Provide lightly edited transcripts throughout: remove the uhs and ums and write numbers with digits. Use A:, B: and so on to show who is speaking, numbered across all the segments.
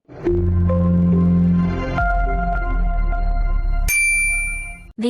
A: The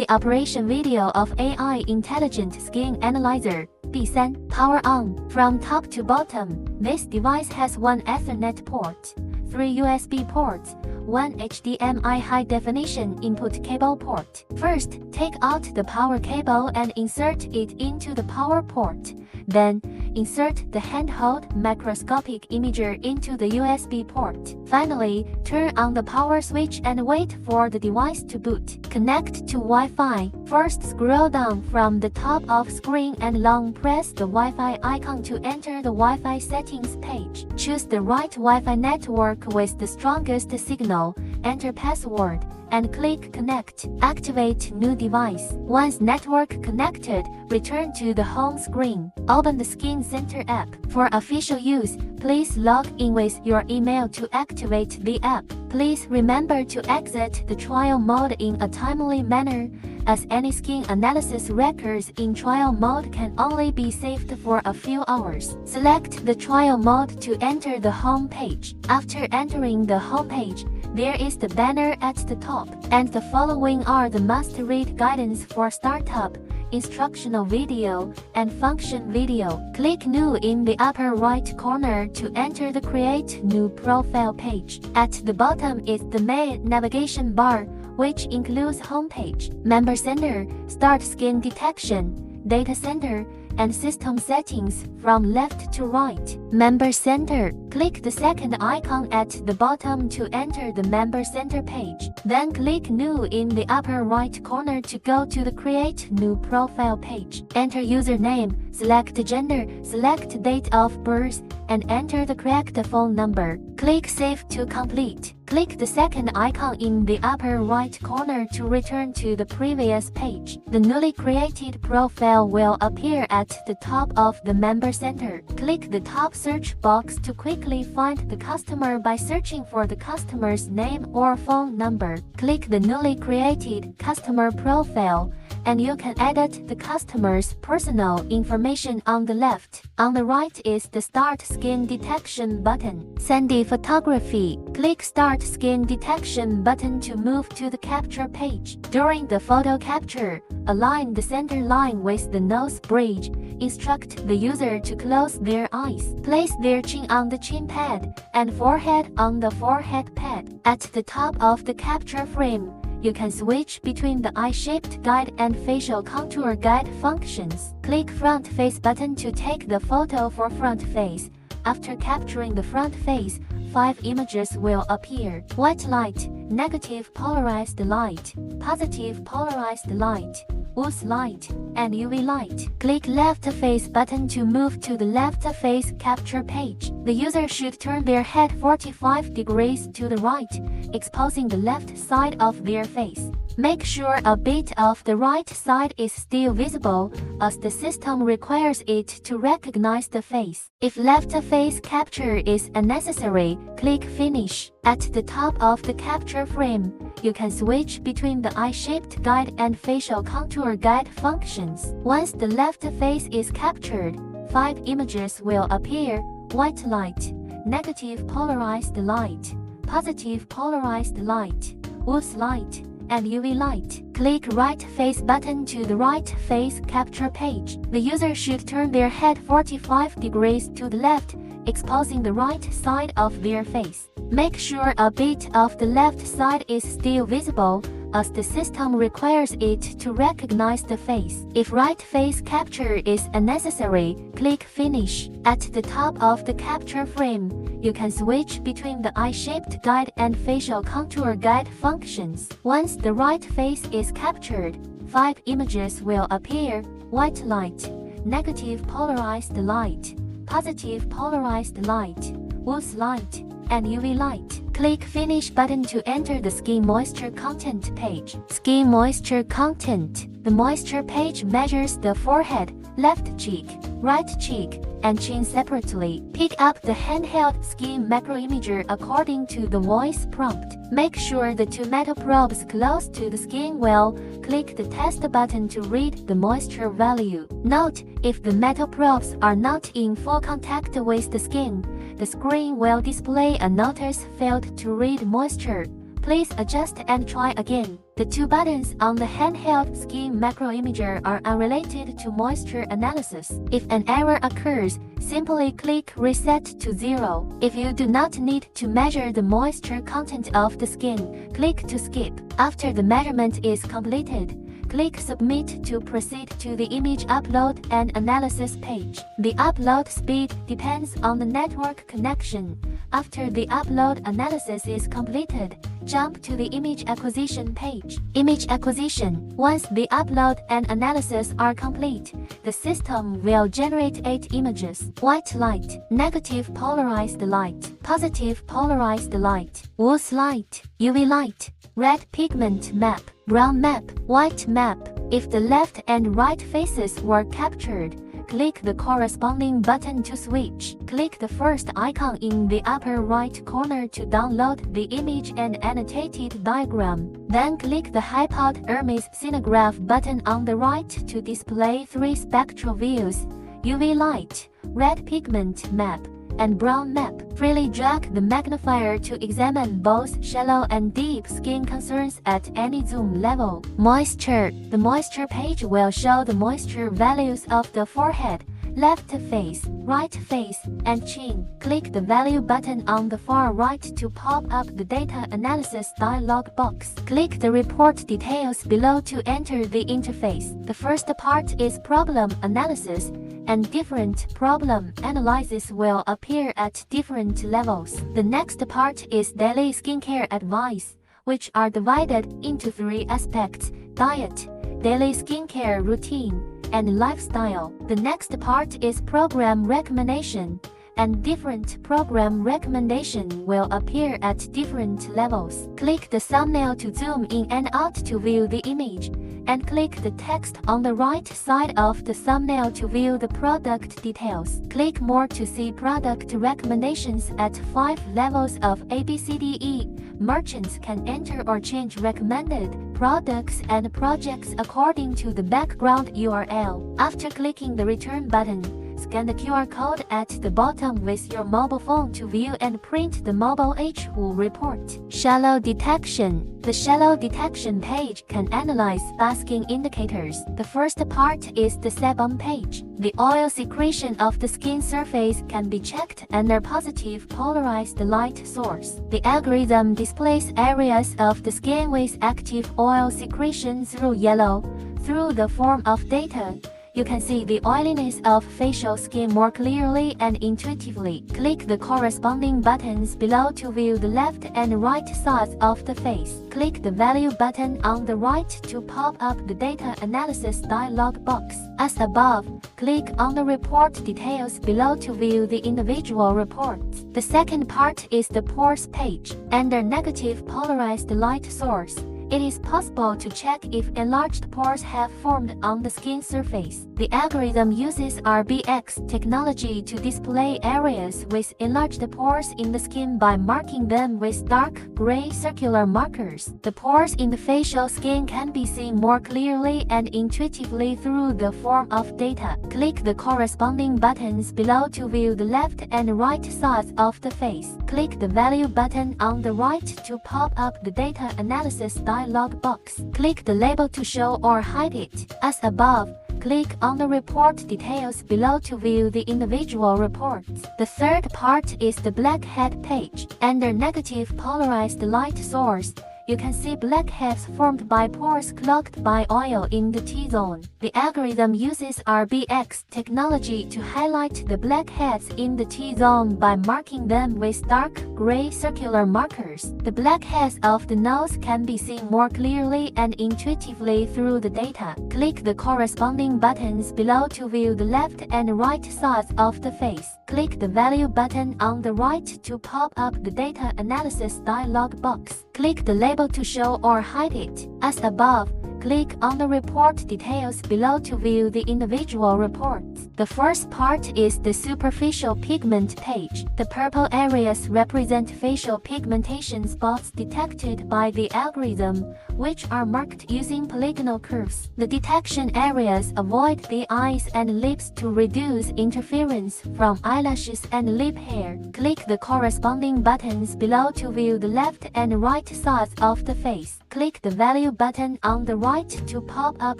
A: operation video of AI Intelligent Skin Analyzer. 第三 Power on. From top to bottom, this device has one Ethernet port, 3 USB ports, 1 HDMI high-definition input cable port. First, take out the power cable and insert it into the power port. Then, insert the handheld microscopic imager into the USB port. Finally, turn on the power switch and wait for the device to boot. Connect to Wi-Fi. First, scroll down from the top of screen and long press the Wi-Fi icon to enter the Wi-Fi settings page. Choose the right Wi-Fi network with the strongest signal, enter password, and click Connect. Activate new device. Once network connected, return to the home screen. Open the Skin Center app. For official use, please log in with your email to activate the app. Please remember to exit the trial mode in a timely manner, as any skin analysis records in trial mode can only be saved for a few hours. Select the trial mode to enter the home page. After entering the home page, there is the banner at the top, and the following are the must-read guidance for startup, instructional video, and function video. Click New in the upper right corner to enter the Create New Profile page. At the bottom is the main navigation bar, which includes Homepage, Member Center, Start Skin Detection, Data Center, and System Settings from left to right. Member Center. Click the second icon at the bottom to enter the Member Center page. Then click New in the upper right corner to go to the Create New Profile page. Enter username, select gender, select date of birth, and enter the correct phone number. Click Save to complete. Click the second icon in the upper right corner to return to the previous page. The newly created profile will appear at the top of the Member Center. Click the top search box to quickly find the customer by searching for the customer's name or phone number. Click the newly created customer profile, and you can edit the customer's personal information on the left. On the right is the Start Skin Detection button. Sandy Photography. Click Start Skin Detection button to move to the capture page. During the photo capture, align the center line with the nose bridge. Instruct the user to close their eyes. Place their chin on the chin pad and forehead on the forehead pad. At the top of the capture frame, you can switch between the eye-shaped guide and facial contour guide functions. Click Front Face button to take the photo for front face. After capturing the front face, 5 images will appear: white light, negative polarized light, positive polarized light, Wood's light, and UV light. Click Left Face button to move to the left face capture page. The user should turn their head 45 degrees to the right, exposing the left side of their face. Make sure a bit of the right side is still visible, as the system requires it to recognize the face. If left face capture is unnecessary, click Finish. At the top of the capture frame, you can switch between the eye-shaped guide and facial contour guide functions. Once the left face is captured, 5 images will appear: white light, negative polarized light, positive polarized light, Wood's light, and UV light. Click Right Face button to the right face capture page. The user should turn their head 45 degrees to the left, exposing the right side of their face. Make sure a bit of the left side is still visible, as the system requires it to recognize the face. If right face capture is unnecessary, click Finish. At the top of the capture frame, you can switch between the eye-shaped guide and facial contour guide functions. Once the right face is captured, 5 images will appear: white light, negative polarized light, positive polarized light, Wood's light, and UV light. Click Finish button to enter the Skin Moisture Content page. Skin Moisture Content. The moisture page measures the forehead, left cheek, right cheek, and chin separately. Pick up the handheld skin macroimager according to the voice prompt. Make sure the 2 metal probes close to the skin well. Click the Test button to read the moisture value. Note, if the metal probes are not in full contact with the skin, the screen will display a notice failed to read moisture. Please adjust and try again. The two buttons on the handheld skin macro imager are unrelated to moisture analysis. If an error occurs, simply click Reset to 0. If you do not need to measure the moisture content of the skin, click to skip. After the measurement is completed, click Submit to proceed to the image upload and analysis page. The upload speed depends on the network connection. After the upload analysis is completed, jump to the image acquisition page. Image acquisition. Once the upload and analysis are complete, the system will generate 8 images: white light, negative polarized light, positive polarized light, Wolf's light, UV light, red pigment map, brown map, white map. If the left and right faces were captured, click the corresponding button to switch. Click the first icon in the upper right corner to download the image and annotated diagram. Then click the Hypod Hermes Scinograph button on the right to display 3 spectral views: UV light, red pigment map, and brown map. Freely drag the magnifier to examine both shallow and deep skin concerns at any zoom level. Moisture. The moisture page will show the moisture values of the forehead, left face, right face, and chin. Click the value button on the far right to pop up the data analysis dialog box. Click the report details below to enter the interface. The first part is problem analysis, and different problem analysis will appear at different levels. The next part is daily skincare advice, which are divided into 3 aspects: diet, daily skincare routine, and lifestyle. The next part is program recommendation, and different program recommendation will appear at different levels. Click the thumbnail to zoom in and out to view the image, and click the text on the right side of the thumbnail to view the product details. Click more to see product recommendations at 5 levels of ABCDE. Merchants can enter or change recommended products and projects according to the background URL. After clicking the return button, scan the QR code at the bottom with your mobile phone to view and print the mobile HU report. Shallow detection. The shallow detection page can analyze basking indicators. The first part is the sebum page. The oil secretion of the skin surface can be checked under positive polarized light source. The algorithm displays areas of the skin with active oil secretion through yellow. Through the form of data, you can see the oiliness of facial skin more clearly and intuitively. Click the corresponding buttons below to view the left and right sides of the face. Click the value button on the right to pop up the data analysis dialog box. As above, click on the report details below to view the individual reports. The second part is the pores page. Under negative polarized light source, it is possible to check if enlarged pores have formed on the skin surface. The algorithm uses RBX technology to display areas with enlarged pores in the skin by marking them with dark gray circular markers. The pores in the facial skin can be seen more clearly and intuitively through the form of data. Click the corresponding buttons below to view the left and right sides of the face. Click the value button on the right to pop up the data analysis dialog box. Click the label to show or hide it. As above, click on the report details below to view the individual reports. The third part is the blackhead page. Under negative polarized light source, you can see blackheads formed by pores clogged by oil in the T-zone. The algorithm uses RBX technology to highlight the blackheads in the T-zone by marking them with dark gray circular markers. The blackheads of the nose can be seen more clearly and intuitively through the data. Click the corresponding buttons below to view the left and right sides of the face. Click the value button on the right to pop up the data analysis dialog box. Click the label to show or hide it. As above, click on the report details below to view the individual reports. The first part is the superficial pigment page. The purple areas represent facial pigmentation spots detected by the algorithm, which are marked using polygonal curves. The detection areas avoid the eyes and lips to reduce interference from eyelashes and lip hair. Click the corresponding buttons below to view the left and right sides of the face. Click the value button on the right to pop up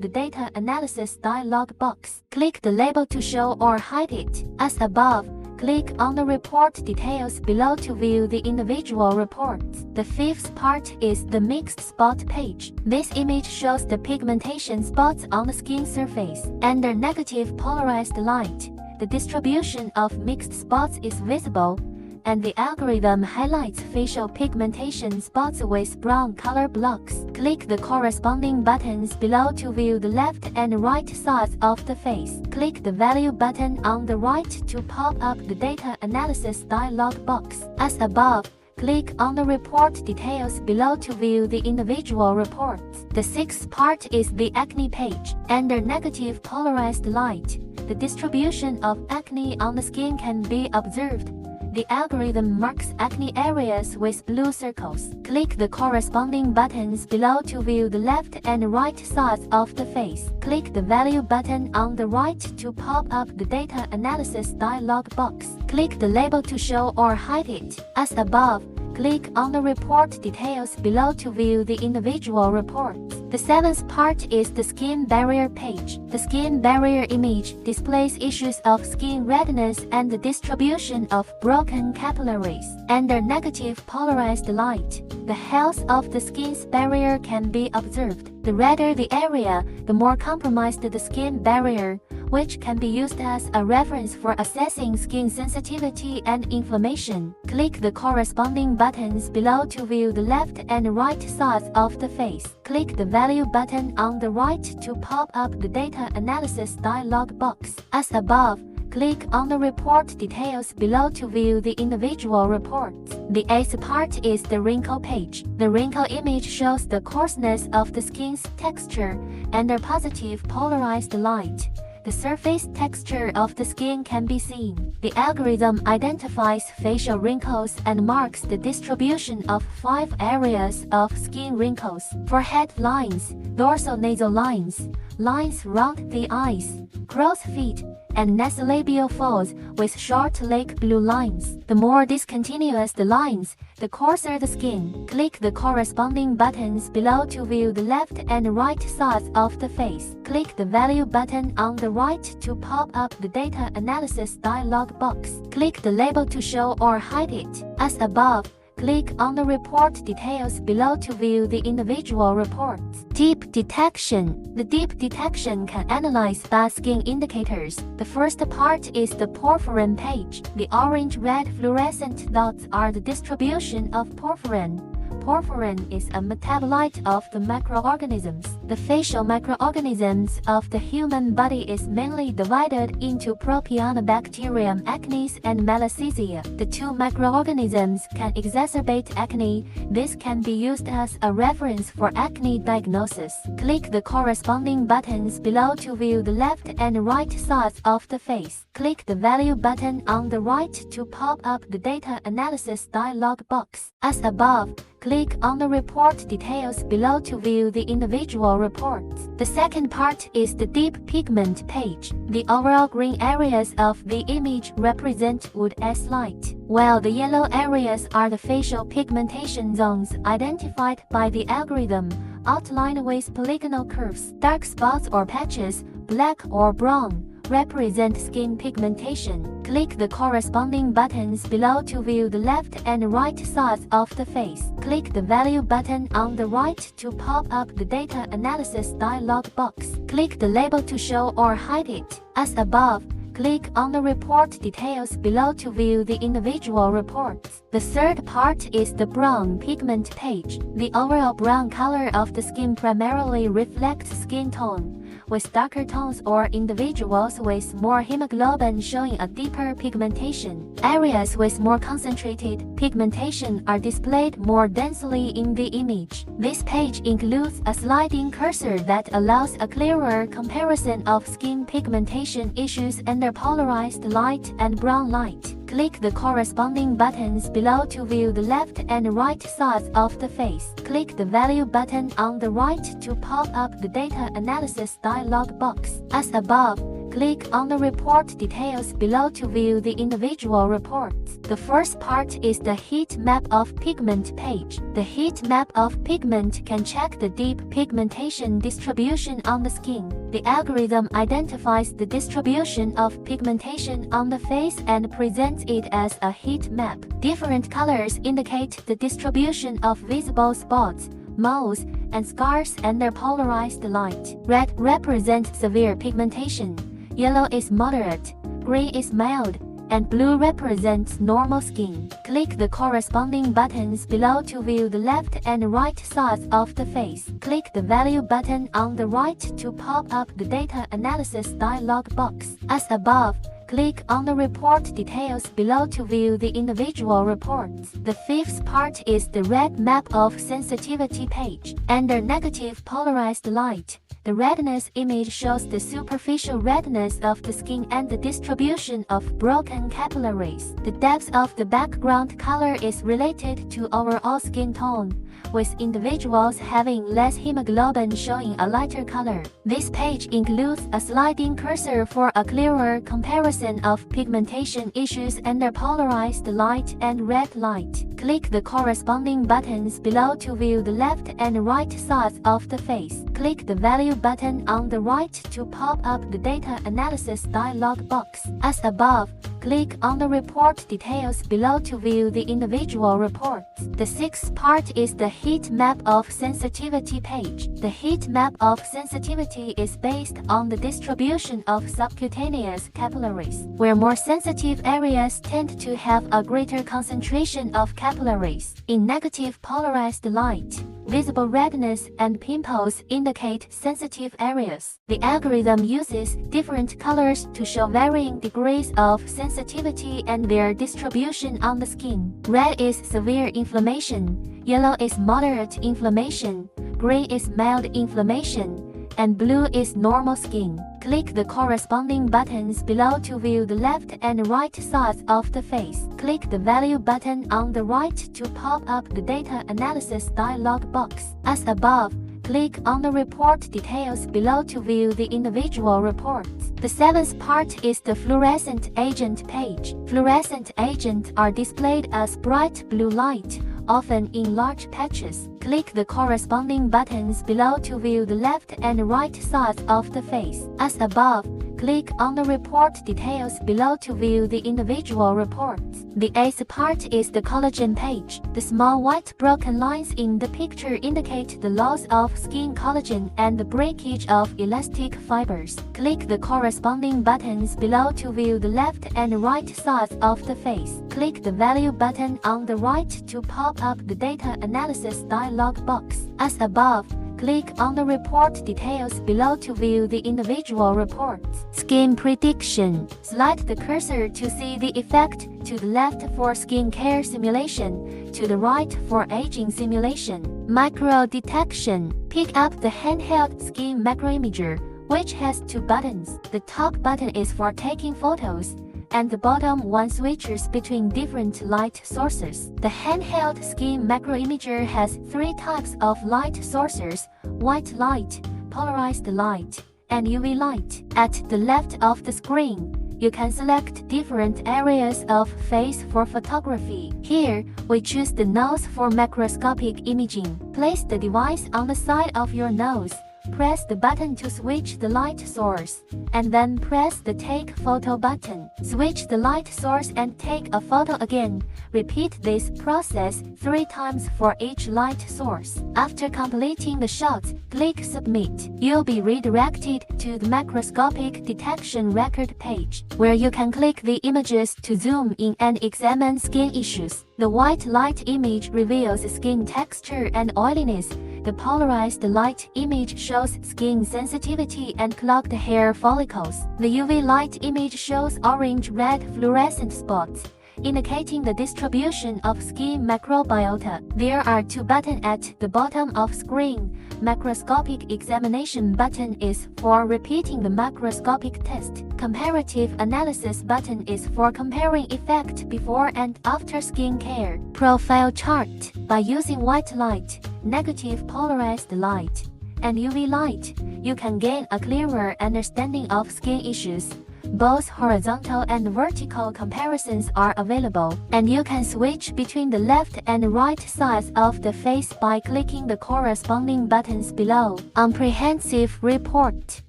A: the data analysis dialog box. Click the label to show or hide it. As above, click on the report details below to view the individual reports. The fifth part is the mixed spot page. This image shows the pigmentation spots on the skin surface. Under negative polarized light, the distribution of mixed spots is visible, and the algorithm highlights facial pigmentation spots with brown color blocks. Click the corresponding buttons below to view the left and right sides of the face. Click the value button on the right to pop up the data analysis dialog box. As above, click on the report details below to view the individual reports. The sixth part is the acne page. Under negative polarized light, the distribution of acne on the skin can be observed. The algorithm marks acne areas with blue circles. Click the corresponding buttons below to view the left and right sides of the face. Click the value button on the right to pop up the data analysis dialog box. Click the label to show or hide it. As above, click on the report details below to view the individual reports. The seventh part is the skin barrier page. The skin barrier image displays issues of skin redness and the distribution of broken capillaries. Under negative polarized light, the health of the skin's barrier can be observed. The redder the area, the more compromised the skin barrier, which can be used as a reference for assessing skin sensitivity and inflammation. Click the corresponding buttons below to view the left and right sides of the face. Click the value button on the right to pop up the data analysis dialog box. As above, click on the report details below to view the individual reports. The eighth part is the wrinkle page. The wrinkle image shows the coarseness of the skin's texture under positive polarized light. The surface texture of the skin can be seen. The algorithm identifies facial wrinkles and marks the distribution of 5 areas of skin wrinkles: forehead lines, dorsal nasal lines, lines round the eyes, crow's feet, and nasolabial folds with short lake blue lines. The more discontinuous the lines, the coarser the skin. Click the corresponding buttons below to view the left and right sides of the face. Click the value button on the right to pop up the data analysis dialog box. Click the label to show or hide it. As above, click on the report details below to view the individual reports. Deep detection. The deep detection can analyze bad skin indicators. The first part is the porphyrin page. The orange-red fluorescent dots are the distribution of porphyrin. Porphyrin is a metabolite of the microorganisms. The facial microorganisms of the human body is mainly divided into Propionibacterium acnes and Malassezia. The two microorganisms can exacerbate acne. This can be used as a reference for acne diagnosis. Click the corresponding buttons below to view the left and right sides of the face. Click the value button on the right to pop up the data analysis dialog box. As above, click on the report details below to view the individual reports. The second part is the deep pigment page. The overall green areas of the image represent wood as light, while the yellow areas are the facial pigmentation zones identified by the algorithm, outlined with polygonal curves. Dark spots or patches, black or brown, represent skin pigmentation. Click the corresponding buttons below to view the left and right sides of the face. Click the value button on the right to pop up the data analysis dialog box. Click the label to show or hide it. As above, click on the report details below to view the individual reports. The third part is the brown pigment page. The overall brown color of the skin primarily reflects skin tone, with darker tones or individuals with more hemoglobin showing a deeper pigmentation. Areas with more concentrated pigmentation are displayed more densely in the image. This page includes a sliding cursor that allows a clearer comparison of skin pigmentation issues under polarized light and brown light. Click the corresponding buttons below to view the left and right sides of the face. Click the Value button on the right to pop up the Data Analysis dialog box. As above, click on the Report Details below to view the individual reports. The first part is the Heat Map of Pigment page. The heat map of pigment can check the deep pigmentation distribution on the skin. The algorithm identifies the distribution of pigmentation on the face and presents it as a heat map. Different colors indicate the distribution of visible spots, moles, and scars under polarized light. Red represents severe pigmentation, yellow is moderate, gray is mild, and blue represents normal skin. Click the corresponding buttons below to view the left and right sides of the face. Click the Value button on the right to pop up the Data Analysis dialog box. As above, click on the Report Details below to view the individual reports. The fifth part is the Red Map of Sensitivity page. Under negative polarized light, the redness image shows the superficial redness of the skin and the distribution of broken capillaries. The depth of the background color is related to overall skin tone, with individuals having less hemoglobin showing a lighter color. This page includes a sliding cursor for a clearer comparison of pigmentation issues under polarized light and red light. Click the corresponding buttons below to view the left and right sides of the face. Click the Value button on the right to pop up the Data Analysis dialog box. As above, click on the Report Details below to view the individual reports. The sixth part is the Heat Map of Sensitivity page. The heat map of sensitivity is based on the distribution of subcutaneous capillaries, where more sensitive areas tend to have a greater concentration of capillaries. In negative polarized light, visible redness and pimples indicate sensitive areas. The algorithm uses different colors to show varying degrees of sensitivity and their distribution on the skin. Red is severe inflammation, yellow is moderate inflammation, gray is mild inflammation, and blue is normal skin. Click the corresponding buttons below to view the left and right sides of the face. Click the Value button on the right to pop up the Data Analysis dialog box. As above, click on the Report Details below to view the individual reports. The seventh part is the Fluorescent Agent page. Fluorescent agents are displayed as bright blue light, often in large patches. Click the corresponding buttons below to view the left and right sides of the face. As above, click on the Report Details below to view the individual reports. The eighth part is the Collagen page. The small white broken lines in the picture indicate the loss of skin collagen and the breakage of elastic fibers. Click the corresponding buttons below to view the left and right sides of the face. Click the Value button on the right to pop up the Data Analysis dialog box. As above, click on the Report Details below to view the individual reports. Skin Prediction. Slide the cursor to see the effect. To the left for skin care simulation, to the right for aging simulation. Micro Detection. Pick up the handheld skin macroimager, which has two buttons. The top button is for taking photos, and the bottom one switches between different light sources. The handheld skin macroimager has three types of light sources: white light, polarized light, and UV light. At the left of the screen, you can select different areas of face for photography. Here, we choose the nose for macroscopic imaging. Place the device on the side of your nose. Press the button to switch the light source, and then press the Take Photo button. Switch the light source and take a photo again. Repeat this process 3 times for each light source. After completing the shots, click Submit. You'll be redirected to the Macroscopic Detection Record page, where you can click the images to zoom in and examine skin issues. The white light image reveals skin texture and oiliness. The polarized light image shows skin sensitivity and clogged hair follicles. The UV light image shows orange-red fluorescent spots, indicating the distribution of skin microbiota. There are two buttons at the bottom of screen. Macroscopic examination button is for repeating the macroscopic test. Comparative analysis button is for comparing effect before and after skin care. Profile chart. By using white light, negative polarized light, and UV light, you can gain a clearer understanding of skin issues. Both horizontal and vertical comparisons are available, and you can switch between the left and right sides of the face by clicking the corresponding buttons below. Comprehensive report.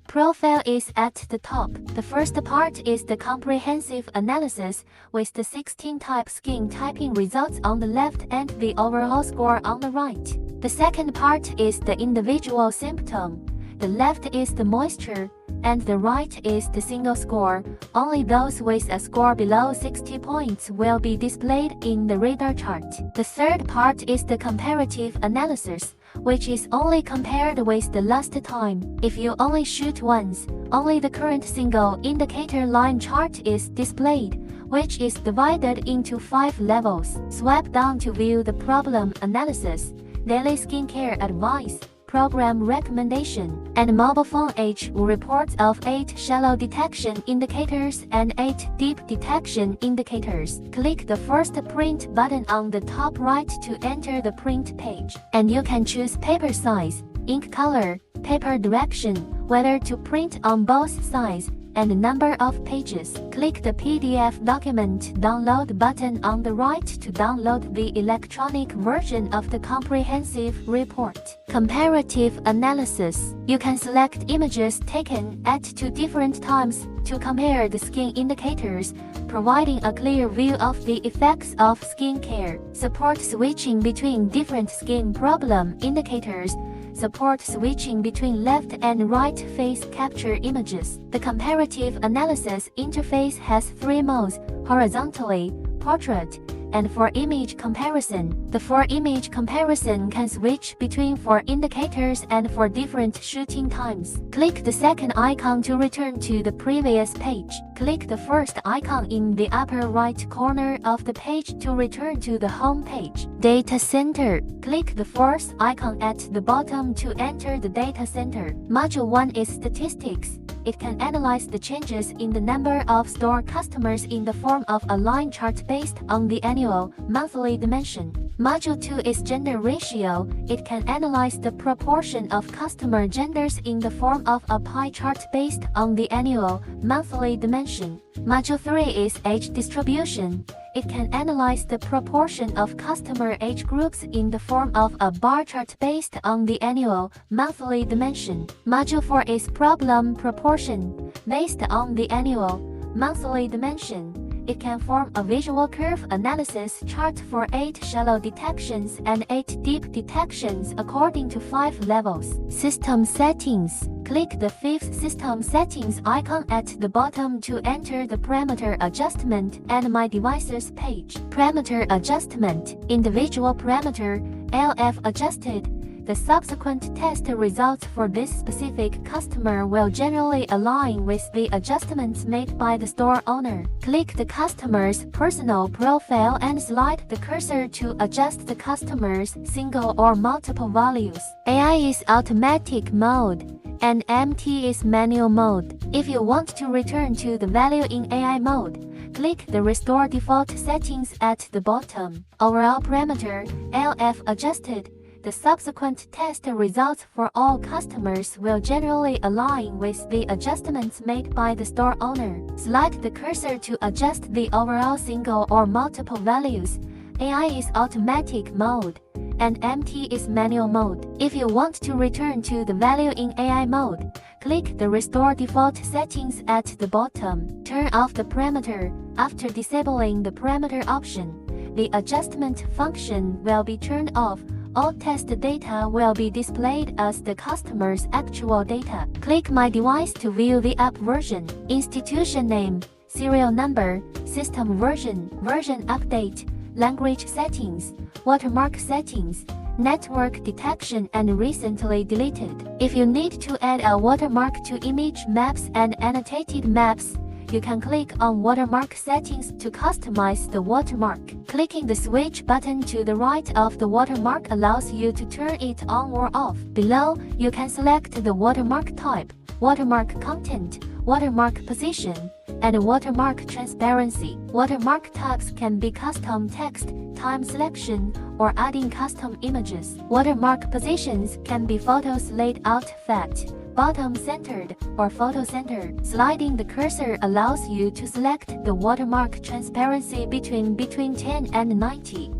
A: Profile is at the top. The first part is the comprehensive analysis, with the 16-type skin typing results on the left and the overall score on the right. The second part is the individual symptom. The left is the moisture, and the right is the single score. Only those with a score below 60 points will be displayed in the radar chart. The third part is the comparative analysis, which is only compared with the last time. If you only shoot once, only the current single indicator line chart is displayed, which is divided into 5 levels. Swipe down to view the problem analysis, daily skincare advice, program recommendation, and mobile phone age reports of 8 shallow detection indicators and 8 deep detection indicators. Click the first print button on the top right to enter the print page, and you can choose paper size, ink color, paper direction, whether to print on both sides, and number of pages. Click the PDF document download button on the right to download the electronic version of the comprehensive report. Comparative analysis. You can select images taken at 2 different times to compare the skin indicators, providing a clear view of the effects of skin care. Support switching between different skin problem indicators. Support switching between left and right face capture images. The comparative analysis interface has 3 modes: horizontally, portrait, and for image comparison. The for image comparison can switch between 4 indicators and for different shooting times. Click the second icon to return to the previous page. Click the first icon in the upper right corner of the page to return to the home page. Data center. Click the fourth icon at the bottom to enter the data center. Module 1 is statistics. It can analyze the changes in the number of store customers in the form of a line chart based on the annual, monthly dimension. Module 2 is gender ratio. It can analyze the proportion of customer genders in the form of a pie chart based on the annual, monthly dimension. Module 3 is age distribution. It can analyze the proportion of customer age groups in the form of a bar chart based on the annual, monthly dimension. Module 4 is problem proportion. Based on the annual, monthly dimension, it can form a visual curve analysis chart for 8 shallow detections and 8 deep detections according to 5 levels. System settings. Click the 5th System Settings icon at the bottom to enter the Parameter Adjustment and My Devices page. Parameter Adjustment. Individual parameter, LF adjusted. The subsequent test results for this specific customer will generally align with the adjustments made by the store owner. Click the customer's personal profile and slide the cursor to adjust the customer's single or multiple values. AI is automatic mode, and MT is manual mode. If you want to return to the value in AI mode, click the Restore Default Settings at the bottom. Overall parameter, LF adjusted. The subsequent test results for all customers will generally align with the adjustments made by the store owner. Slide the cursor to adjust the overall single or multiple values. AI is automatic mode, and MT is manual mode. If you want to return to the value in AI mode, click the Restore Default Settings at the bottom. Turn off the parameter. After disabling the parameter option, the adjustment function will be turned off. All test data will be displayed as the customer's actual data. Click My Device to view the app version, institution name, serial number, system version, version update, language settings, watermark settings, network detection and recently deleted. If you need to add a watermark to image maps and annotated maps, you can click on Watermark Settings to customize the watermark. Clicking the switch button to the right of the watermark allows you to turn it on or off. Below, you can select the watermark type, watermark content, watermark position, and watermark transparency. Watermark types can be custom text, time selection, or adding custom images. Watermark positions can be photos laid out flat, bottom-centered, or photo-centered. Sliding the cursor allows you to select the watermark transparency between 10 and 90.